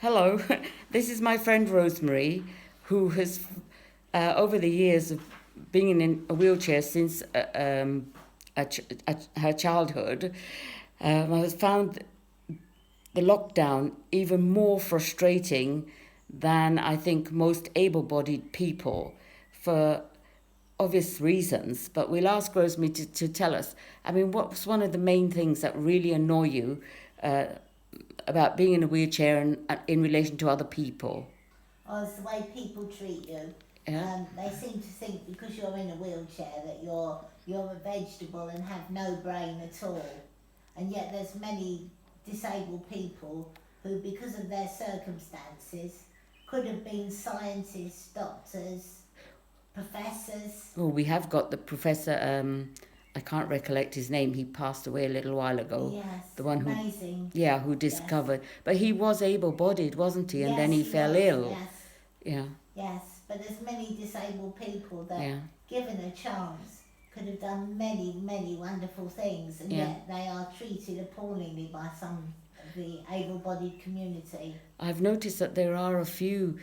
Hello, this is my friend Rosemary, who has, over the years of being in a wheelchair since her childhood, has found the lockdown even more frustrating than I think most able bodied people for obvious reasons. But we'll ask Rosemary to tell us. I mean, what's one of the main things that really annoy you about being in a wheelchair and in relation to other people? Or it's the way people treat you. Yeah. They seem to think because you're in a wheelchair that you're a vegetable and have no brain at all. And yet there's many disabled people who, because of their circumstances, could have been scientists, doctors, professors. Oh, we have got the professor. I can't recollect his name. He passed away a little while ago. Yes, The one who, amazing. yeah, who Yes. discovered. But he was able-bodied, wasn't he? And then Yes, he he fell was. ill. Yes. Yeah, Yes, but there's many disabled people that, yeah, given a chance, could have done many, many wonderful things, and yeah. yet they are treated appallingly by some of the able-bodied community. I've noticed that there are a few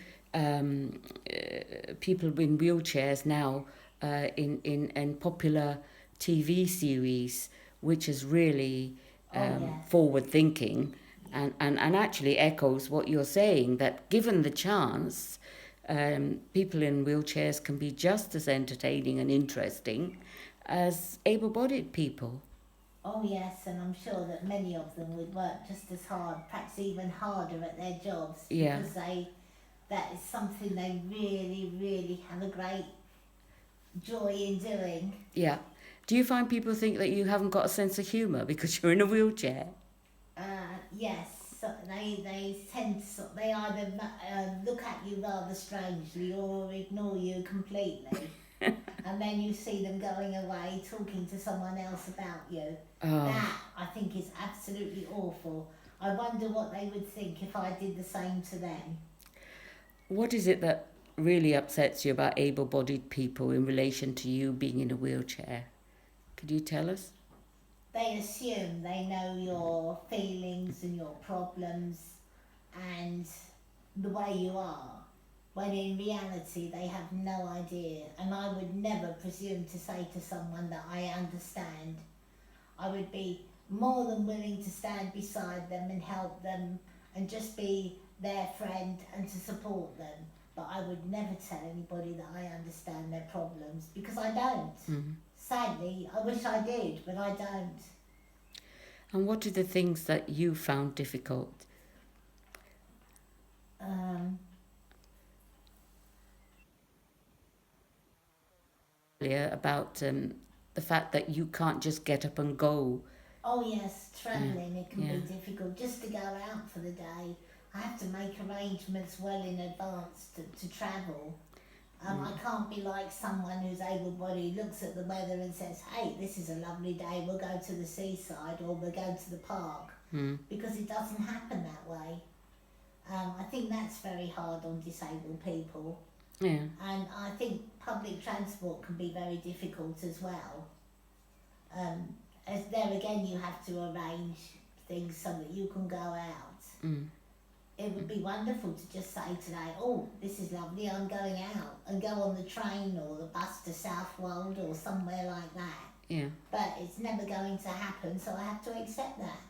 people in wheelchairs now in popular TV series, which is really Oh yes, forward thinking and actually echoes what you're saying, that given the chance, people in wheelchairs can be just as entertaining and interesting as able bodied people. oh yes, and I'm sure that many of them would work just as hard, perhaps even harder at their jobs Yeah, because that is something they really, really have a great joy in doing. yeah. Do you find people think that you haven't got a sense of humour because you're in a wheelchair? Yes, so they tend to they either look at you rather strangely or ignore you completely, and then you see them going away talking to someone else about you. Oh, That I think is absolutely awful. I wonder what they would think if I did the same to them. what is it that really upsets you about able bodied people in relation to you being in a wheelchair? Could you tell us? They assume they know your feelings and your problems and the way you are, when in reality they have no idea. And I would never presume to say to someone that I understand. I would be more than willing to stand beside them and help them and just be their friend and to support them. But I would never tell anybody that I understand their problems because I don't. Mm. Sadly, I wish I did, but I don't. And what are the things that you found difficult? Um, Earlier about the fact that you can't just get up and go. oh yes, Yeah, travelling, it can yeah. be difficult just to go out for the day. I have to make arrangements well in advance to travel. I can't be like someone who's able-bodied, looks at the weather and says, hey, this is a lovely day, we'll go to the seaside or we'll go to the park, Mm. because it doesn't happen that way. I think that's very hard on disabled people. Yeah, And I think public transport can be very difficult as well. Um, as there again, you have to arrange things so that you can go out. mm. It would be wonderful to just say today, oh, this is lovely, I'm going out, and go on the train or the bus to Southwold or somewhere like that. Yeah. But it's never going to happen, so I have to accept that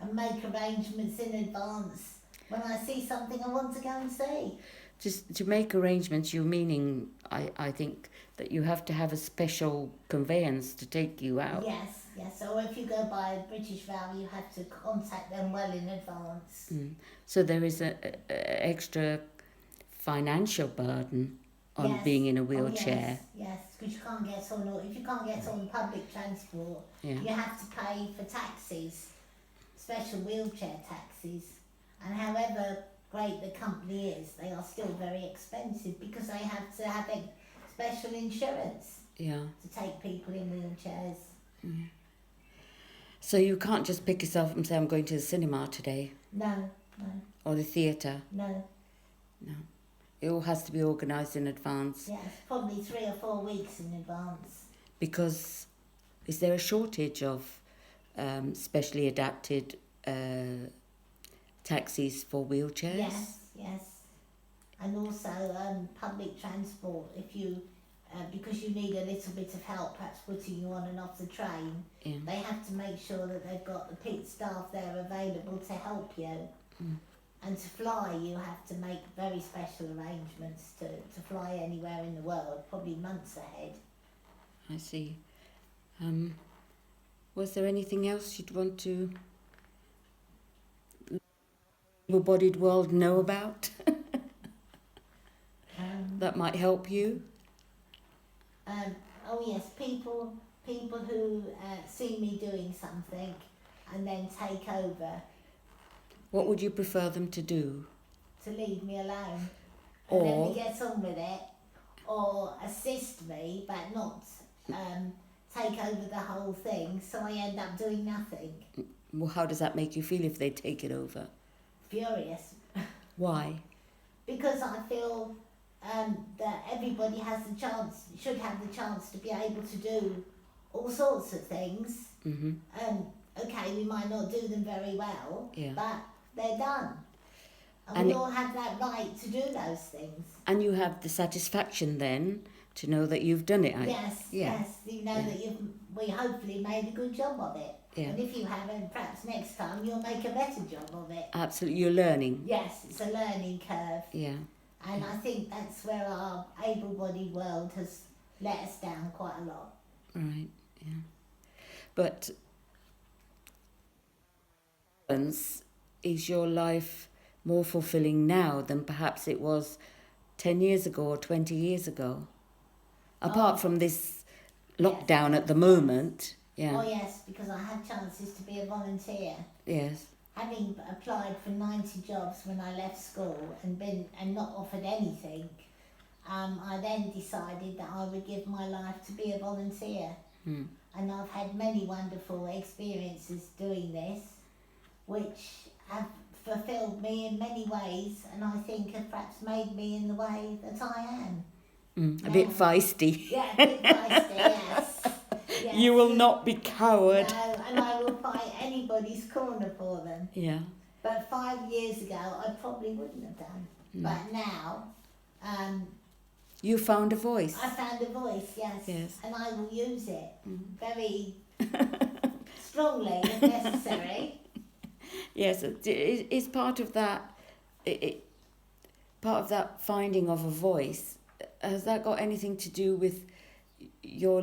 and make arrangements in advance when I see something I want to go and see. Just to make arrangements, you're meaning, I think, that you have to have a special conveyance to take you out. Yes, yes. Or if you go by British Rail, you have to contact them well in advance. Mm. So there is a extra financial burden on Yes. being in a Oh wheelchair. yes, yes. Because you can't get on, or if you can't get on public transport, Yeah. you have to pay for taxis, special wheelchair taxis. And however great the company is, they are still very expensive because they have to have special insurance Yeah. to take people in wheelchairs. So you can't just pick yourself up and say, I'm going to the cinema today No, no, or the theatre. no. No. It all has to be organised in advance Yes, probably 3 or 4 weeks in advance. because is there a shortage of specially adapted taxis for wheelchairs? Yes. And also public transport, if you, because you need a little bit of help, perhaps putting you on and off the train, Yeah. they have to make sure that they've got the pit staff there available to help you. And to fly, you have to make very special arrangements to fly anywhere in the world, probably months ahead. I see. Was there anything else you'd want to able-bodied world know about that might help you? Oh yes, people who see me doing something and then take over. What would you prefer them to do? To leave me alone and let me get on with it, or assist me but not take over the whole thing, so I end up doing nothing. Well, how does that make you feel if they take it over? Furious. Why? Because I feel that everybody has the chance, should have the chance to be able to do all sorts of things. Okay, we might not do them very well, but they're done. And we all have that right to do those things. And you have the satisfaction then to know that you've done it. Yes. You know that we hopefully made a good job of it. And if you haven't, perhaps next time you'll make a better job of it. Absolutely, you're learning. Yes, it's a learning curve. And I think that's where our able-bodied world has let us down quite a lot. Right, But is your life more fulfilling now than perhaps it was 10 years ago or 20 years ago? Apart from this lockdown at the moment. Oh yes, because I had chances to be a volunteer. Yes. Having applied for 90 jobs when I left school and not offered anything, I then decided that I would give my life to be a volunteer. And I've had many wonderful experiences doing this, which have fulfilled me in many ways, and I think have perhaps made me in the way that I am. A bit feisty. Yeah, a bit feisty, yes. You will not be coward. No, and I will fight anybody's corner for them. Yeah. But 5 years ago, I probably wouldn't have done. But now, you found a voice. I found a voice, yes. And I will use it very strongly if necessary. Yes, it's part of that. Part of that finding of a voice. Has that got anything to do with your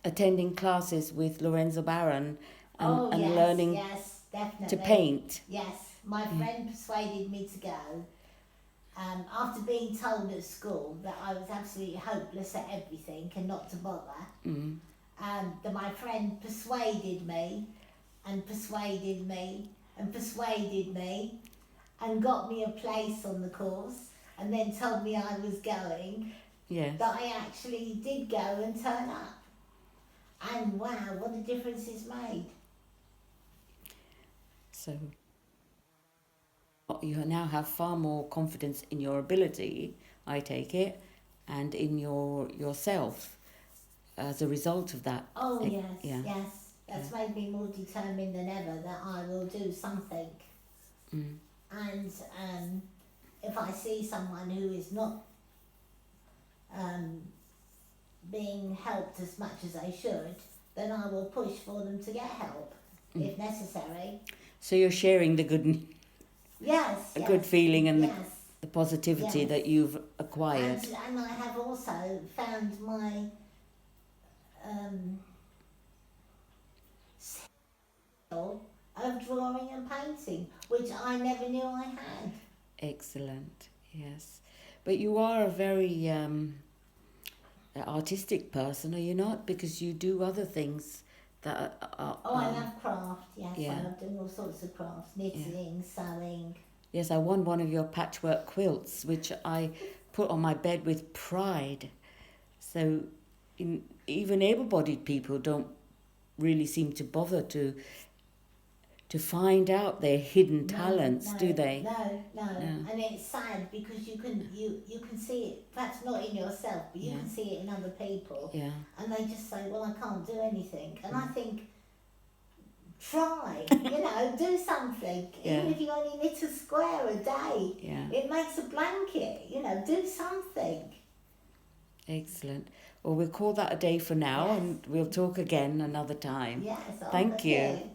attending classes with Lorenzo Barron and learning yes, definitely. to paint? Yes, my friend persuaded me to go. After being told at school that I was absolutely hopeless at everything and not to bother, that my friend persuaded me and persuaded me and persuaded me and got me a place on the course and then told me I was going, that I actually did go and turn up. And wow, what a difference it's made. So you now have far more confidence in your ability, I take it, and in yourself as a result of that. Oh yes. That's made me more determined than ever that I will do something. And if I see someone who is not being helped as much as they should, then I will push for them to get help if necessary. So you're sharing the good, good feeling and the positivity that you've acquired. And I have also found my skill of drawing and painting, which I never knew I had. Excellent, yes. But you are a very artistic person, are you not? Because you do other things that are... I love craft, yes. I love doing all sorts of crafts, knitting, sewing. Yes, I won one of your patchwork quilts, which I put on my bed with pride. So even able-bodied people don't really seem to bother to find out their hidden talents, do they? No. And it's sad because you can see it, perhaps not in yourself, but you can see it in other people. Yeah. And they just say, well, I can't do anything. And I think try, do something. Yeah. Even if you only knit a square a day, Yeah. it makes a blanket, do something. Excellent. Well, we'll call that a day for now, Yes. and we'll talk again another time. Yes, Thank you. you.